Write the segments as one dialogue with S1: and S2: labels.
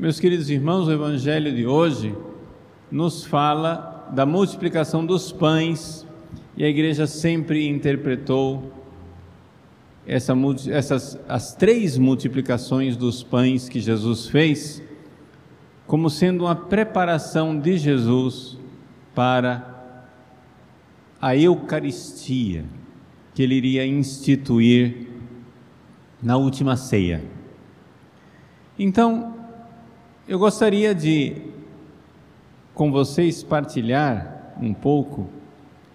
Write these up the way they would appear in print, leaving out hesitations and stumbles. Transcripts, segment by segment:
S1: Meus queridos irmãos, o Evangelho de hoje nos fala da multiplicação dos pães, e a igreja sempre interpretou as 3 multiplicações dos pães que Jesus fez como sendo uma preparação de Jesus para a Eucaristia que ele iria instituir na última ceia. Então, eu gostaria de com vocês partilhar um pouco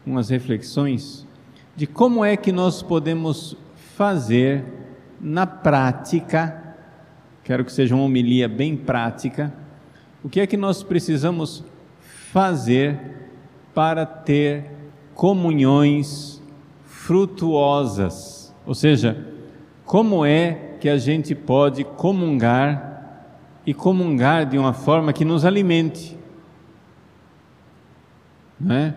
S1: umas reflexões de como é que nós podemos fazer na prática. Quero que seja uma homilia bem prática. O que é que nós precisamos fazer para ter comunhões frutuosas? Ou seja, como é que a gente pode comungar e comungar de uma forma que nos alimente, não é?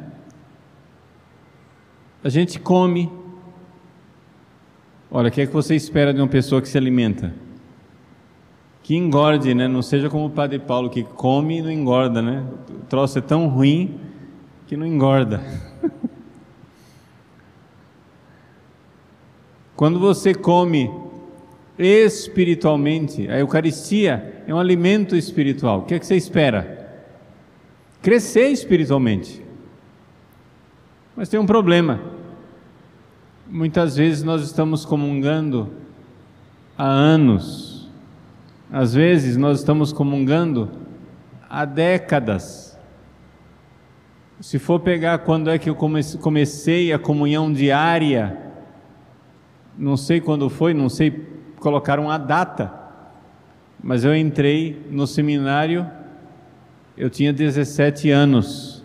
S1: A gente come. Olha, o que é que você espera de uma pessoa que se alimenta? Que engorde, né? Não seja como o Padre Paulo, que come e não engorda, né? O troço é tão ruim que não engorda. Quando você come espiritualmente, a Eucaristia é um alimento espiritual. O que é que você espera? Crescer espiritualmente. Mas tem um problema. Muitas vezes nós estamos comungando há anos. Às vezes nós estamos comungando há décadas. Se for pegar quando é que eu comecei a comunhão diária, não sei quando foi, não sei colocar uma data, mas eu entrei no seminário, eu tinha 17 anos,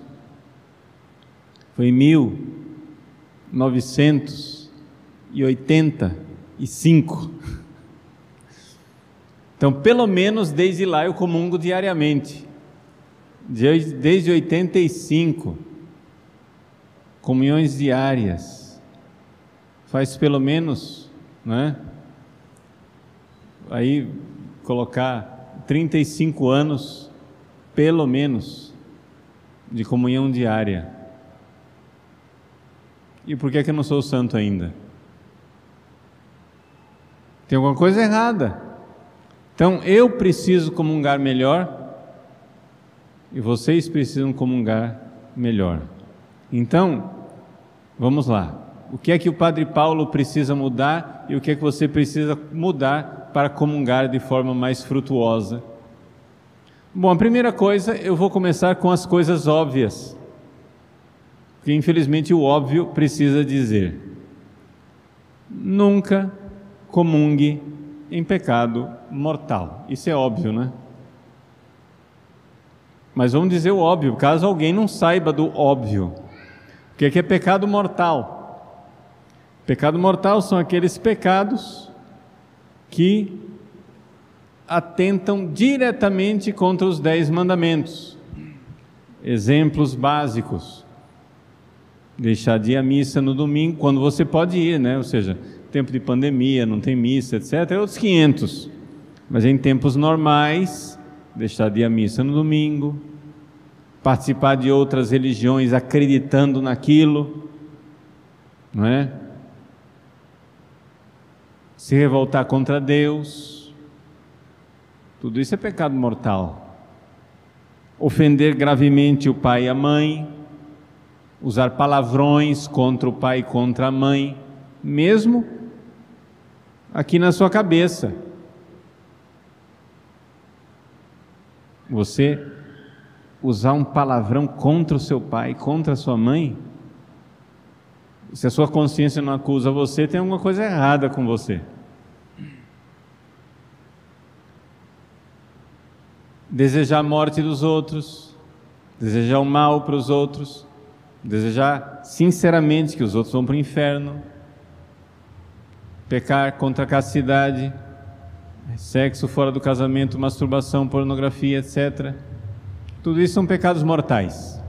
S1: foi em 1985, então pelo menos desde lá eu comungo diariamente, desde 85, comunhões diárias, faz pelo menos, né? Aí colocar 35 anos, pelo menos, de comunhão diária. E por que eu não sou santo ainda? Tem alguma coisa errada. Então eu preciso comungar melhor e vocês precisam comungar melhor. Então, vamos lá. O que é que o Padre Paulo precisa mudar e o que é que você precisa mudar para comungar de forma mais frutuosa? Bom, a primeira coisa, eu vou começar com as coisas óbvias, porque infelizmente o óbvio precisa dizer: nunca comungue em pecado mortal. Isso é óbvio, né? Mas vamos dizer o óbvio, caso alguém não saiba do óbvio. O que é pecado mortal? Pecado mortal são aqueles pecados que atentam diretamente contra os 10 mandamentos. Exemplos básicos: deixar de ir à missa no domingo, quando você pode ir, né? Ou seja, tempo de pandemia, não tem missa, etc. É outros 500. Mas em tempos normais, deixar de ir à missa no domingo, participar de outras religiões acreditando naquilo, não é? Se revoltar contra Deus, tudo isso é pecado mortal. Ofender gravemente o pai e a mãe, usar palavrões contra o pai e contra a mãe, mesmo aqui na sua cabeça. Você usar um palavrão contra o seu pai, contra a sua mãe, se a sua consciência não acusa você, tem alguma coisa errada com você. Desejar a morte dos outros, desejar o mal para os outros, desejar sinceramente que os outros vão para o inferno, pecar contra a castidade, sexo fora do casamento, masturbação, pornografia, etc. Tudo isso são pecados mortais.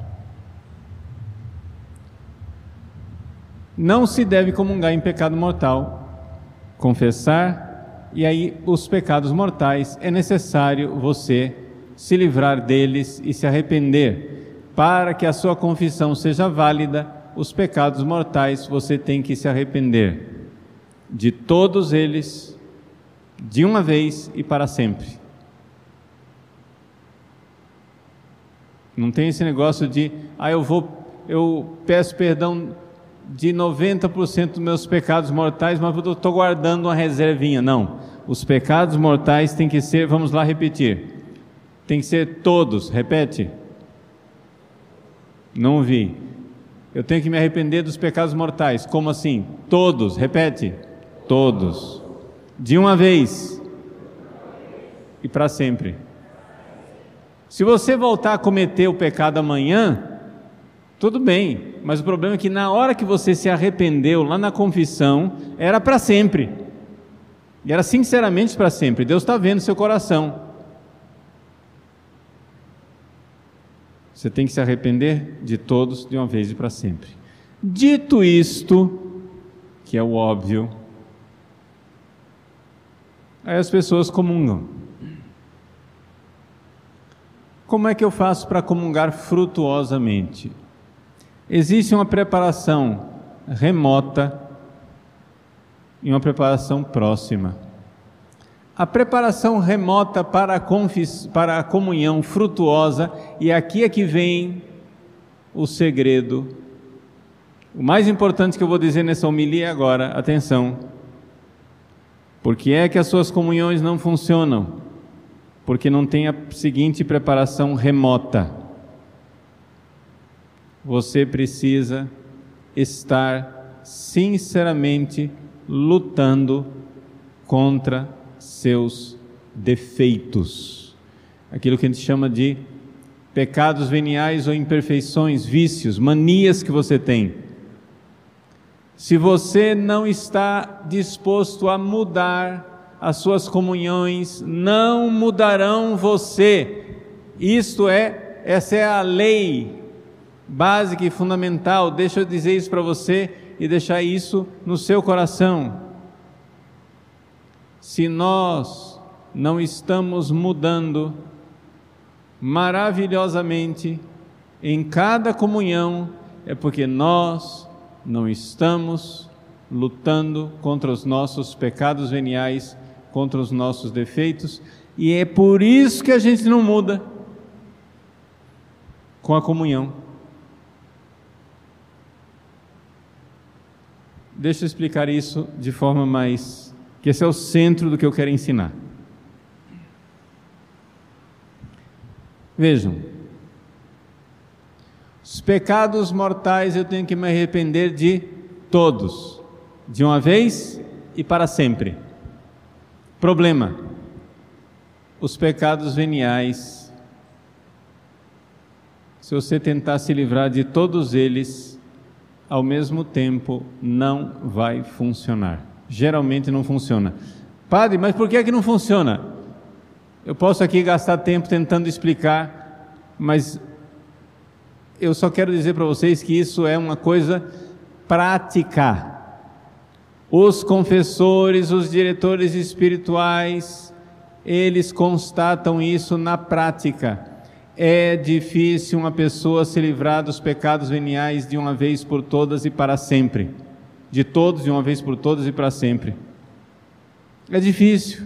S1: Não se deve comungar em pecado mortal, confessar E aí, os pecados mortais, é necessário você se livrar deles e se arrepender. Para que a sua confissão seja válida, os pecados mortais você tem que se arrepender de todos eles, de uma vez e para sempre. Não tem esse negócio de, eu peço perdão de 90% dos meus pecados mortais, mas eu estou guardando uma reservinha. Não, os pecados mortais têm que ser, vamos lá repetir, tem que ser todos, repete. Não ouvi. Eu tenho que me arrepender dos pecados mortais. Como assim? Todos, repete. Todos. De uma vez. E para sempre. Se você voltar a cometer o pecado amanhã, tudo bem. Mas o problema é que na hora que você se arrependeu, lá na confissão, era para sempre. E era sinceramente para sempre. Deus está vendo seu coração. Você tem que se arrepender de todos de uma vez e para sempre. Dito isto, que é o óbvio, aí as pessoas comungam. Como é que eu faço para comungar frutuosamente? Existe uma preparação remota e uma preparação próxima. A preparação remota para a comunhão frutuosa, e aqui é que vem o segredo, o mais importante que eu vou dizer nessa homilia agora, atenção. Por que é que as suas comunhões não funcionam? Porque não tem a seguinte preparação remota. Você precisa estar sinceramente lutando contra seus defeitos, aquilo que a gente chama de pecados veniais ou imperfeições, vícios, manias que você tem. Se você não está disposto a mudar, as suas comunhões não mudarão você. Essa é a lei básica e fundamental. Deixa eu dizer isso para você e deixar isso no seu coração. Se nós não estamos mudando maravilhosamente em cada comunhão, é porque nós não estamos lutando contra os nossos pecados veniais, contra os nossos defeitos, e é por isso que a gente não muda com a comunhão. Deixa eu explicar isso de forma mais... que esse é o centro do que eu quero ensinar. Vejam, os pecados mortais eu tenho que me arrepender de todos, de uma vez e para sempre. Problema: os pecados veniais, se você tentar se livrar de todos eles ao mesmo tempo, não vai funcionar. Geralmente não funciona. Padre, mas por que é que não funciona? Eu posso aqui gastar tempo tentando explicar, mas eu só quero dizer para vocês que isso é uma coisa prática. Os confessores, os diretores espirituais, eles constatam isso na prática. É difícil uma pessoa se livrar dos pecados veniais de uma vez por todas e para sempre. De todos, de uma vez por todas e para sempre. É difícil.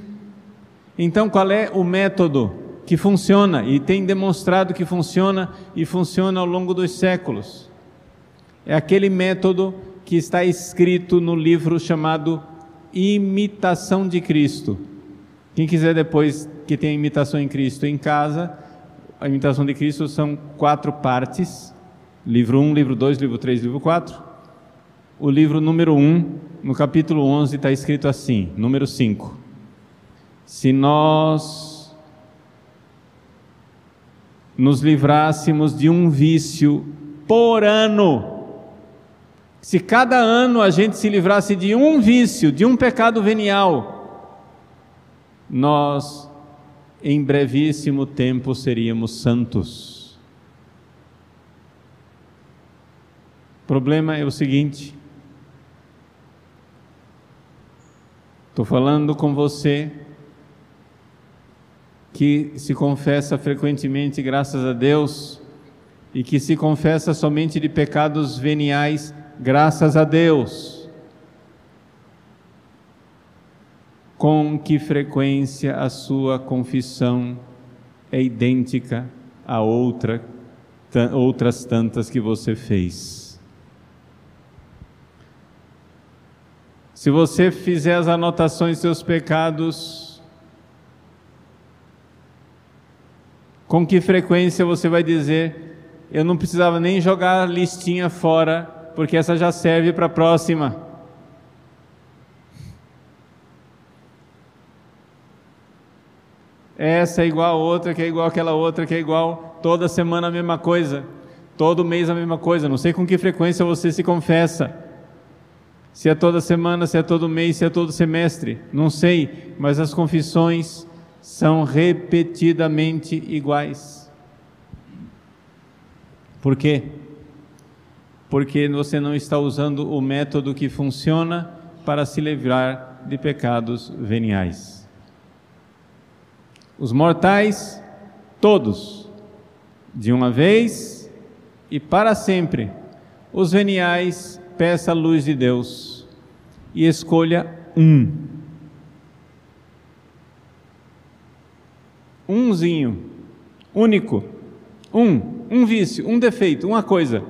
S1: Então, qual é o método que funciona e tem demonstrado que funciona e funciona ao longo dos séculos? É aquele método que está escrito no livro chamado Imitação de Cristo. Quem quiser depois que tem a imitação em Cristo em casa, a imitação de Cristo são 4 partes, livro 1, livro 2, livro 3, livro 4. O livro número 1, no capítulo 11, está escrito assim, número 5. Se nós nos livrássemos de um vício por ano, se cada ano a gente se livrasse de um vício, de um pecado venial, nós em brevíssimo tempo seríamos santos. O problema é o seguinte: Estou falando com você que se confessa frequentemente, graças a Deus, e que se confessa somente de pecados veniais, graças a Deus. Com que frequência a sua confissão é idêntica a outras tantas que você fez? Se você fizer as anotações dos seus pecados, com que frequência você vai dizer: eu não precisava nem jogar a listinha fora, porque essa já serve para a próxima? Essa é igual a outra, que é igual àquela outra, que é igual, toda semana a mesma coisa, todo mês a mesma coisa. Não sei com que frequência você se confessa. Se é toda semana, se é todo mês, se é todo semestre, não sei, mas as confissões são repetidamente iguais. Por quê? Porque você não está usando o método que funciona para se livrar de pecados veniais. Os mortais, todos, de uma vez e para sempre. Os veniais, peça a luz de Deus e escolha umzinho, único, um vício, um defeito, uma coisa,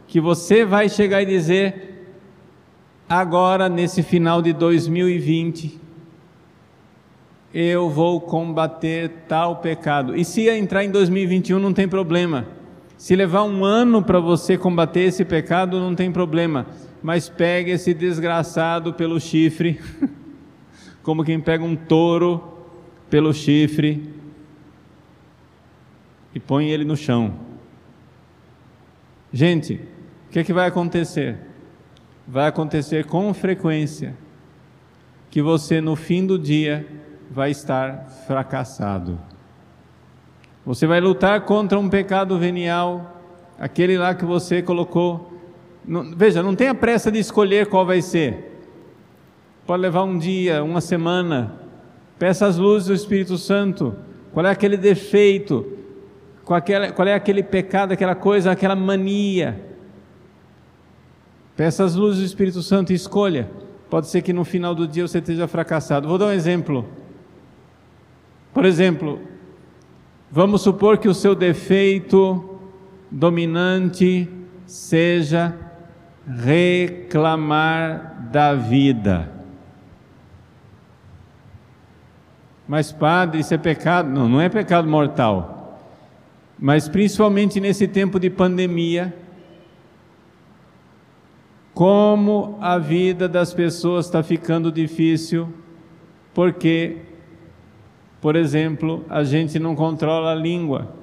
S1: que você vai chegar e dizer: agora nesse final de 2020, eu vou combater tal pecado. E se entrar em 2021 não tem problema. Se levar um ano para você combater esse pecado, não tem problema, mas pegue esse desgraçado pelo chifre, como quem pega um touro pelo chifre, e põe ele no chão. Gente, o que é que vai acontecer? Vai acontecer com frequência que você no fim do dia vai estar fracassado. Você vai lutar contra um pecado venial, aquele lá que você colocou. Veja, não tenha pressa de escolher qual vai ser. Pode levar um dia, uma semana. Peça as luzes do Espírito Santo. Qual é aquele defeito? Qual é aquele pecado, aquela coisa, aquela mania? Peça as luzes do Espírito Santo e escolha. Pode ser que no final do dia você esteja fracassado. Vou dar um exemplo. Por exemplo, vamos supor que o seu defeito dominante seja reclamar da vida. Mas padre, isso é pecado? Não, não é pecado mortal. Mas principalmente nesse tempo de pandemia, como a vida das pessoas está ficando difícil, porque, por exemplo, a gente não controla a língua.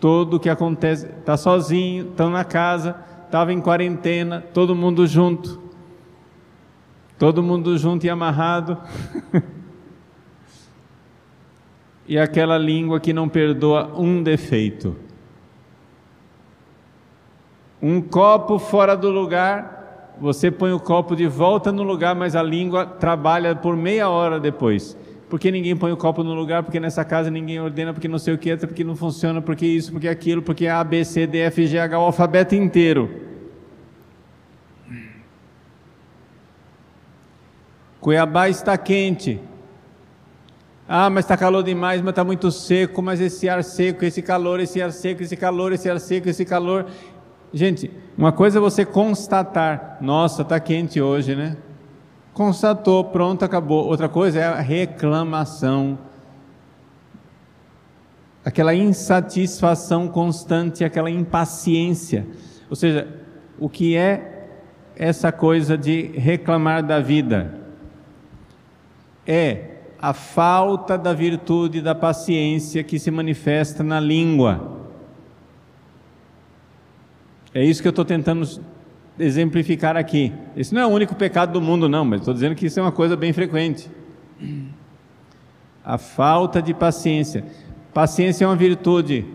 S1: Tudo o que acontece, está sozinho, estão na casa, estava em quarentena, todo mundo junto e amarrado. E aquela língua que não perdoa um defeito. Um copo fora do lugar, você põe o copo de volta no lugar, mas a língua trabalha por meia hora depois. Porque ninguém põe o copo no lugar, porque nessa casa ninguém ordena, porque não sei o que, porque não funciona, porque isso, porque aquilo, porque A, B, C, D, F, G, H, o alfabeto inteiro. Cuiabá está quente. Ah, mas está calor demais, mas está muito seco, mas esse ar seco, esse calor, esse ar seco, esse calor, esse ar seco, esse calor. Gente, uma coisa é você constatar, nossa, está quente hoje, né? Constatou, pronto, acabou. Outra coisa é a reclamação, aquela insatisfação constante, aquela impaciência. Ou seja, o que é essa coisa de reclamar da vida? É a falta da virtude da paciência que se manifesta na língua. É isso que eu estou tentando exemplificar aqui. Esse não é o único pecado do mundo, não, mas estou dizendo que isso é uma coisa bem frequente. A falta de paciência. Paciência é uma virtude.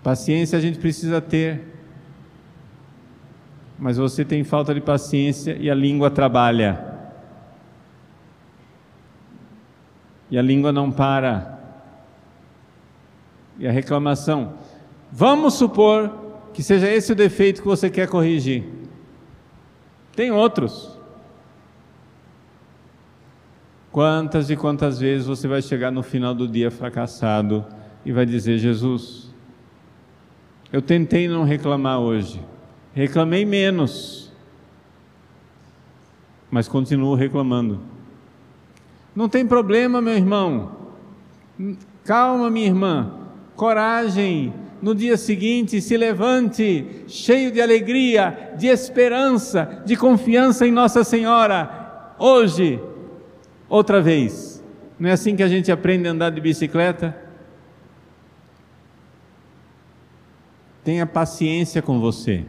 S1: Paciência a gente precisa ter. Mas você tem falta de paciência e a língua trabalha. e a língua não para, e a reclamação. Vamos supor que seja esse o defeito que você quer corrigir. Tem outros. Quantas e quantas vezes você vai chegar no final do dia fracassado e vai dizer: Jesus, eu tentei não reclamar hoje, reclamei menos, mas continuo reclamando. Não tem problema, meu irmão, calma, minha irmã, coragem. No dia seguinte, se levante, cheio de alegria, de esperança, de confiança em Nossa Senhora. Hoje, outra vez. Não é assim que a gente aprende a andar de bicicleta? Tenha paciência com você.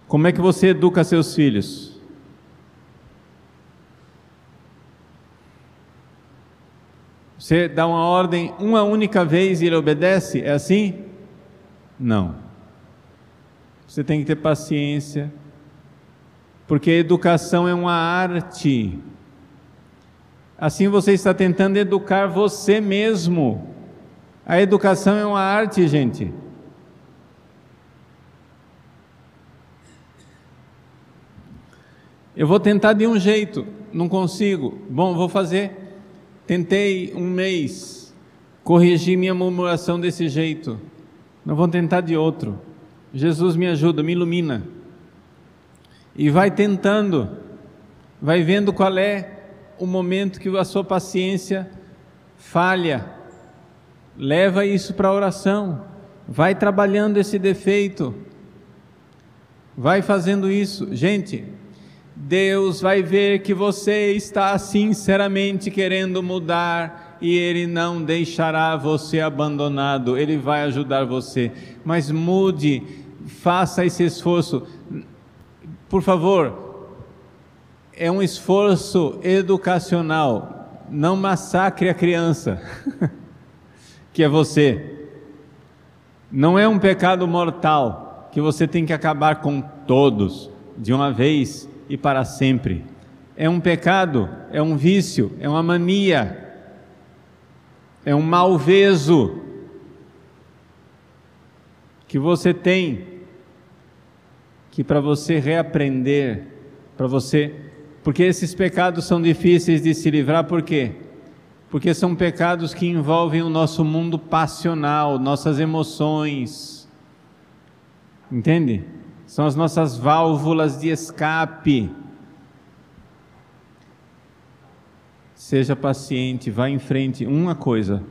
S1: Como é que você educa seus filhos? Você dá uma ordem uma única vez e ele obedece? É assim? Não. Você tem que ter paciência, porque a educação é uma arte. Assim você está tentando educar você mesmo. A educação é uma arte, gente. Eu vou tentar de um jeito, não consigo. Bom, vou fazer. Tentei um mês, corrigi minha murmuração desse jeito. Não vou tentar de outro. Jesus me ajuda, me ilumina. E vai tentando, vai vendo qual é o momento que a sua paciência falha. Leva isso para a oração. Vai trabalhando esse defeito. Vai fazendo isso. Gente, Deus vai ver que você está sinceramente querendo mudar e Ele não deixará você abandonado. Ele vai ajudar você. Mas mude, faça esse esforço. Por favor, é um esforço educacional. Não massacre a criança, que é você. Não é um pecado mortal que você tem que acabar com todos de uma vez e para sempre. É um pecado, é um vício, é uma mania, é um malveso que você tem, que para você reaprender, porque esses pecados são difíceis de se livrar. Por quê? Porque são pecados que envolvem o nosso mundo passional, nossas emoções, entende? São as nossas válvulas de escape. Seja paciente, vá em frente. Uma coisa: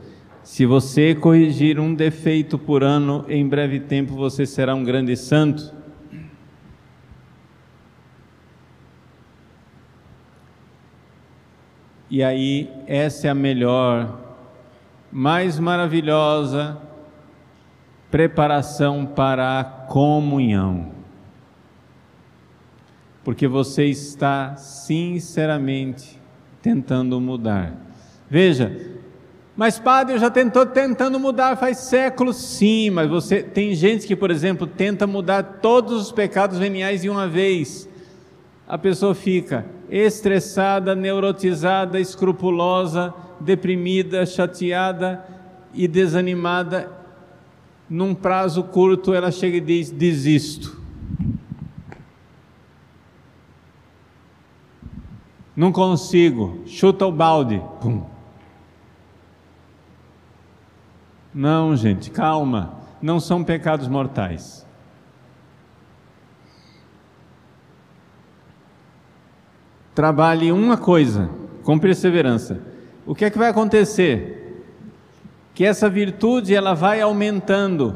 S1: se você corrigir um defeito por ano, em breve tempo você será um grande santo. E aí, essa é a melhor, mais maravilhosa preparação para a comunhão. Porque você está sinceramente tentando mudar. Veja, mas padre, eu já estou tentando mudar faz séculos. Sim, mas tem gente que, por exemplo, tenta mudar todos os pecados veniais de uma vez. A pessoa fica estressada, neurotizada, escrupulosa, deprimida, chateada e desanimada. Num prazo curto ela chega e diz: desisto. Não consigo, chuta o balde. Pum. Não, gente, calma, não são pecados mortais. Trabalhe uma coisa, com perseverança. O que é que vai acontecer? Que essa virtude ela vai aumentando.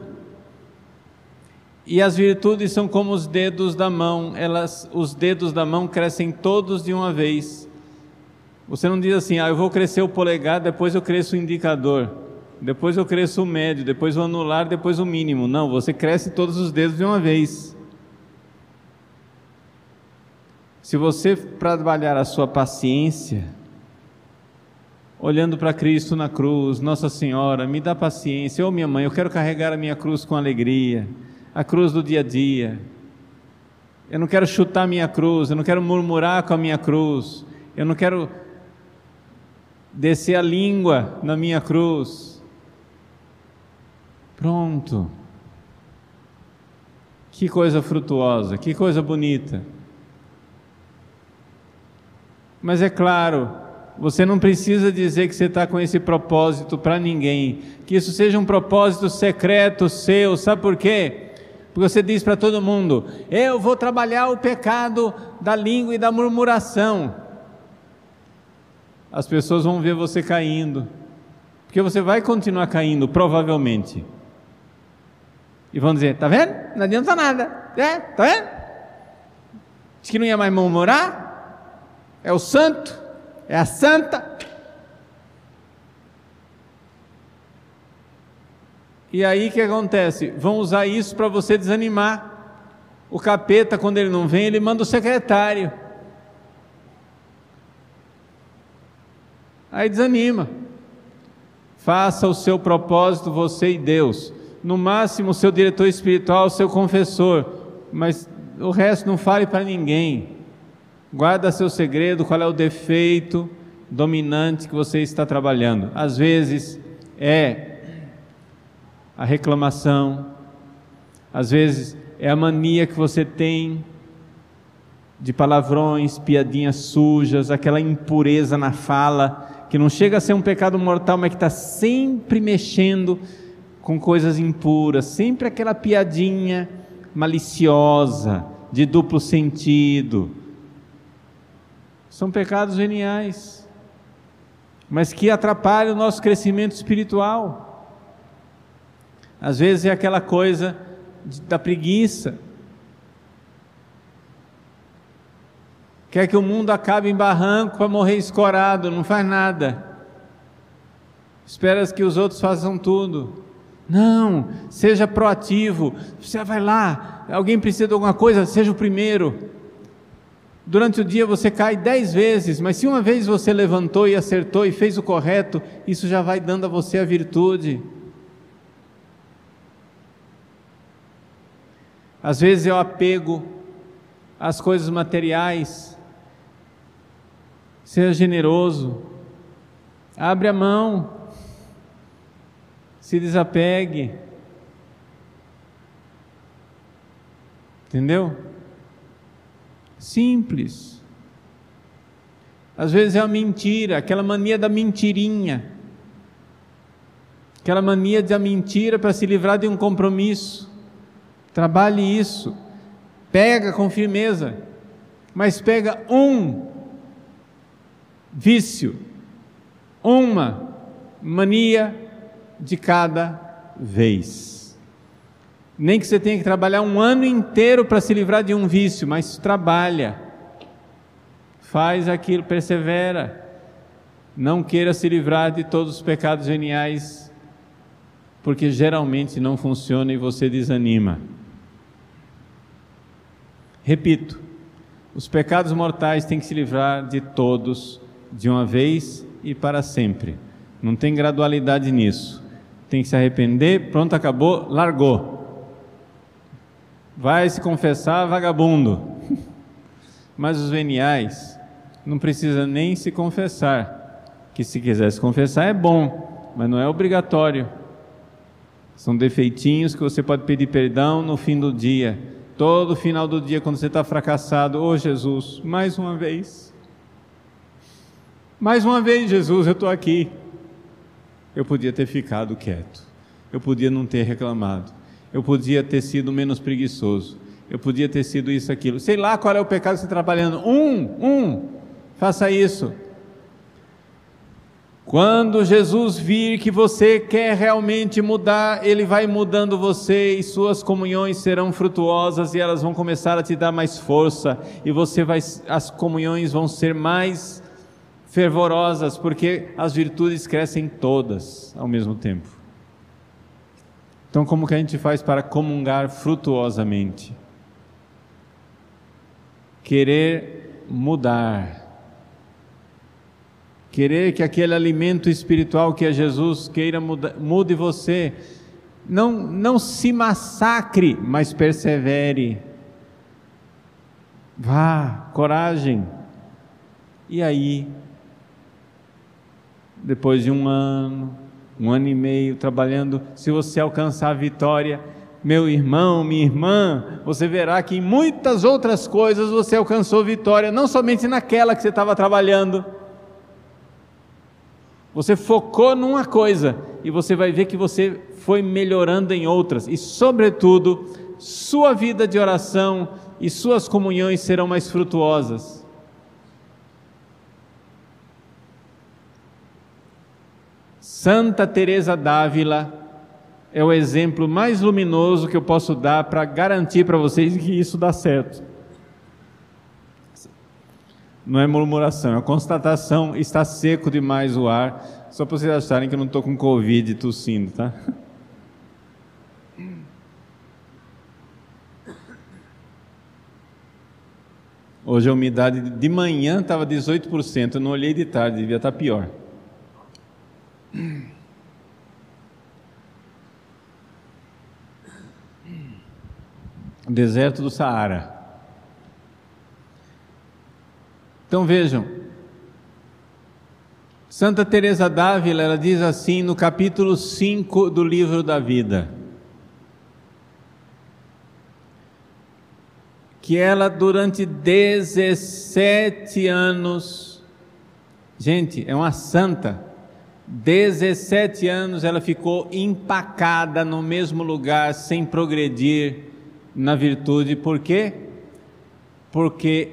S1: E as virtudes são como os dedos da mão, os dedos da mão crescem todos de uma vez. Você não diz assim: eu vou crescer o polegar, depois eu cresço o indicador, depois eu cresço o médio, depois o anular, depois o mínimo. Não, você cresce todos os dedos de uma vez. Se você trabalhar a sua paciência, olhando para Cristo na cruz: Nossa Senhora, me dá paciência. Ô minha mãe, eu quero carregar a minha cruz com alegria, a cruz do dia a dia. Eu não quero chutar a minha cruz, eu não quero murmurar com a minha cruz, eu não quero descer a língua na minha cruz. Pronto. Que coisa frutuosa, que coisa bonita. Mas é claro, você não precisa dizer que você está com esse propósito para ninguém, que isso seja um propósito secreto seu, sabe por quê? Porque você diz para todo mundo: eu vou trabalhar o pecado da língua e da murmuração. As pessoas vão ver você caindo, porque você vai continuar caindo, provavelmente. E vão dizer: tá vendo? Não adianta nada, tá vendo? Diz que não ia mais murmurar, é o santo, é a santa. E aí o que acontece? Vão usar isso para você desanimar. O capeta, quando ele não vem, ele manda o secretário. Aí desanima. Faça o seu propósito, você e Deus. No máximo o seu diretor espiritual, o seu confessor. Mas o resto não fale para ninguém. Guarda seu segredo, qual é o defeito dominante que você está trabalhando. Às vezes é a reclamação, às vezes é a mania que você tem de palavrões, piadinhas sujas, aquela impureza na fala, que não chega a ser um pecado mortal, mas que está sempre mexendo com coisas impuras, sempre aquela piadinha maliciosa, de duplo sentido. São pecados veniais, mas que atrapalham o nosso crescimento espiritual. Às vezes é aquela coisa da preguiça. Quer que o mundo acabe em barranco para morrer escorado, não faz nada. Espera que os outros façam tudo. Não, seja proativo. Você vai lá, alguém precisa de alguma coisa, seja o primeiro. Durante o dia você cai 10 vezes, mas se uma vez você levantou e acertou e fez o correto, isso já vai dando a você a virtude. Às vezes é o apego às coisas materiais. Seja generoso, abre a mão, se desapegue. Entendeu? Simples. Às vezes é a mentira, aquela mania da mentirinha, aquela mania da mentira para se livrar de um compromisso. Trabalhe isso, pega com firmeza, mas pega um vício, uma mania de cada vez. Nem que você tenha que trabalhar um ano inteiro para se livrar de um vício, mas trabalha, faz aquilo, persevera. Não queira se livrar de todos os pecados veniais, porque geralmente não funciona e você desanima. Repito, os pecados mortais têm que se livrar de todos, de uma vez e para sempre. Não tem gradualidade nisso. Tem que se arrepender, pronto, acabou, largou. Vai se confessar, vagabundo. Mas os veniais não precisa nem se confessar, que se quiser se confessar é bom, mas não é obrigatório. São defeitinhos que você pode pedir perdão no fim do dia. Todo final do dia, quando você está fracassado: ô Jesus, mais uma vez, Jesus, eu estou aqui. Eu podia ter ficado quieto, eu podia não ter reclamado, eu podia ter sido menos preguiçoso, eu podia ter sido isso, aquilo, sei lá qual é o pecado que você está trabalhando. Faça isso. Quando Jesus vir que você quer realmente mudar, Ele vai mudando você e suas comunhões serão frutuosas e elas vão começar a te dar mais força e as comunhões vão ser mais fervorosas, porque as virtudes crescem todas ao mesmo tempo. Então, como que a gente faz para comungar frutuosamente? Querer mudar. Querer que aquele alimento espiritual que é Jesus queira mude você. Não se massacre, mas persevere. Vá, coragem. E aí depois de um ano e meio trabalhando, se você alcançar a vitória, meu irmão, minha irmã, você verá que em muitas outras coisas você alcançou vitória, não somente naquela que você estava trabalhando. Você focou numa coisa e você vai ver que você foi melhorando em outras, e sobretudo, sua vida de oração e suas comunhões serão mais frutuosas. Santa Teresa d'Ávila é o exemplo mais luminoso que eu posso dar para garantir para vocês que isso dá certo. Não é murmuração, é uma constatação. Está seco demais o ar, só para vocês acharem que eu não estou com Covid tossindo, tá? Hoje a umidade de manhã estava 18%, eu não olhei de tarde, devia estar pior. Deserto do Saara. Então vejam, Santa Teresa d'Ávila, ela diz assim no capítulo 5 do livro da vida, que ela durante 17 anos, gente, é uma santa, 17 anos ela ficou empacada no mesmo lugar, sem progredir na virtude. Por quê? Porque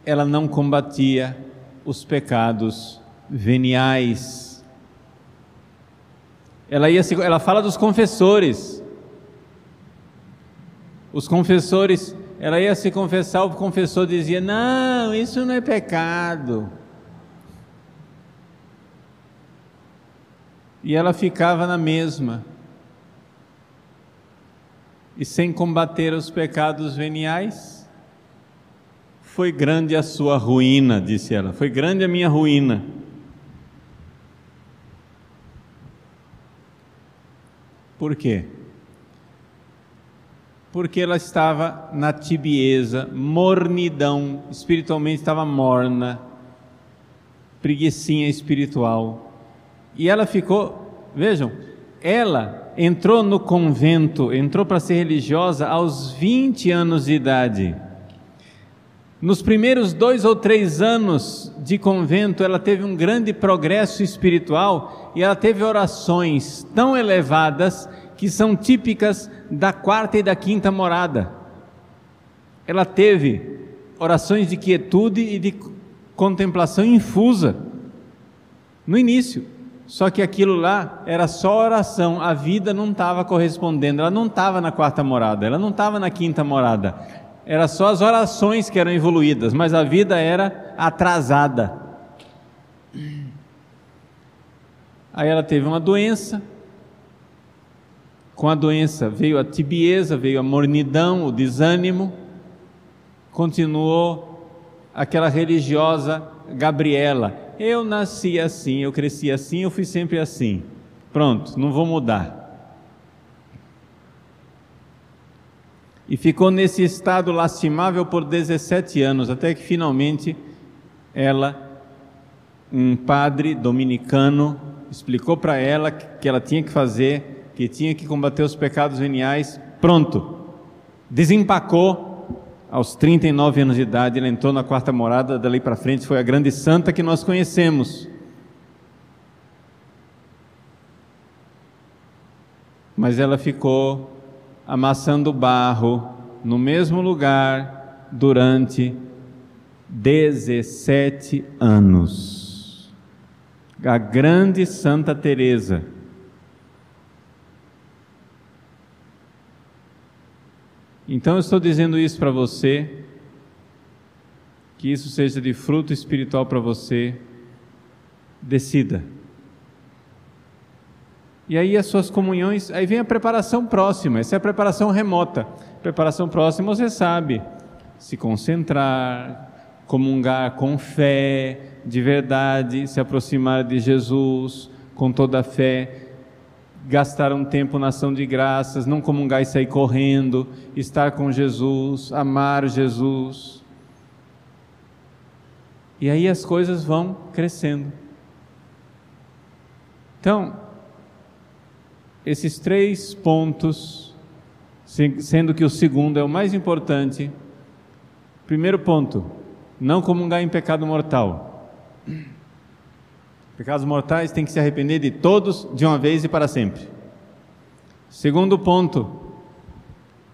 S1: ela não combatia os pecados veniais. Ela fala dos confessores. Os confessores, ela ia se confessar, o confessor dizia: não, isso não é pecado. E ela ficava na mesma. E sem combater os pecados veniais, foi grande a sua ruína, disse ela, foi grande a minha ruína. Por quê? Porque ela estava na tibieza, mornidão, espiritualmente estava morna, preguicinha espiritual. E ela ficou, vejam, ela entrou no convento, entrou para ser religiosa aos 20 anos de idade. Nos primeiros 2 ou 3 anos de convento, ela teve um grande progresso espiritual e ela teve orações tão elevadas que são típicas da 4ª e da 5ª morada. Ela teve orações de quietude e de contemplação infusa no início. Só que aquilo lá era só oração, a vida não estava correspondendo, ela não estava na 4ª morada, ela não estava na 5ª morada, era só as orações que eram evoluídas, mas a vida era atrasada. Aí ela teve uma doença, com a doença veio a tibieza, veio a mornidão, o desânimo, continuou aquela religiosa Gabriela: eu nasci assim, eu cresci assim, eu fui sempre assim, pronto, não vou mudar. E ficou nesse estado lastimável por 17 anos, até que finalmente um padre dominicano explicou para ela que ela tinha que fazer, que tinha que combater os pecados veniais. Pronto, desempacou. Aos 39 anos de idade, ela entrou na 4ª morada. Dali para frente foi a grande santa que nós conhecemos. Mas ela ficou amassando barro no mesmo lugar durante 17 anos. A grande Santa Teresa. Então eu estou dizendo isso para você, que isso seja de fruto espiritual para você. Decida. E aí as suas comunhões, aí vem a preparação próxima. Essa é a preparação remota. Preparação próxima, você sabe, se concentrar, comungar com fé, de verdade, se aproximar de Jesus com toda a fé, gastar um tempo na ação de graças, não comungar e sair correndo, estar com Jesus, amar Jesus. E aí as coisas vão crescendo. Então, esses 3 pontos, sendo que o segundo é o mais importante. Primeiro ponto, não comungar em pecado mortal. Pecados mortais tem que se arrepender de todos de uma vez e para sempre. Segundo ponto,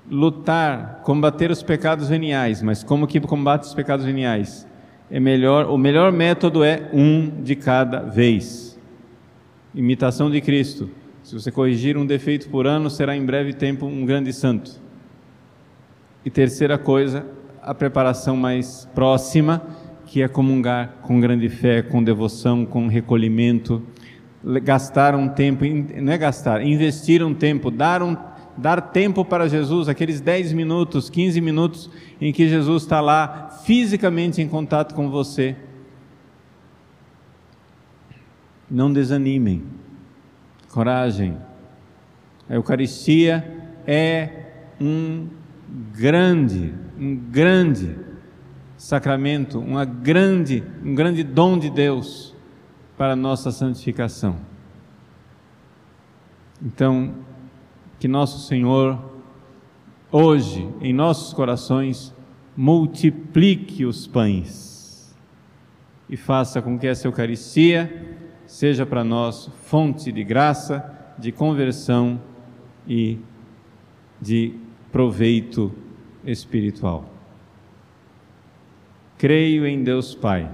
S1: lutar, combater os pecados veniais. Mas como que combate os pecados veniais? O melhor método é um de cada vez. Imitação de Cristo. Se você corrigir um defeito por ano, será em breve tempo um grande santo. E terceira coisa, a preparação mais próxima, que é comungar com grande fé, com devoção, com recolhimento, gastar um tempo, não é gastar, investir um tempo, dar tempo para Jesus, aqueles 10 minutos, 15 minutos em que Jesus está lá fisicamente em contato com você. Não desanimem, coragem. A Eucaristia é um grande sacramento, um grande dom de Deus para a nossa santificação. Então, que nosso Senhor, hoje, em nossos corações, multiplique os pães e faça com que essa Eucaristia seja para nós fonte de graça, de conversão e de proveito espiritual. Creio em Deus Pai,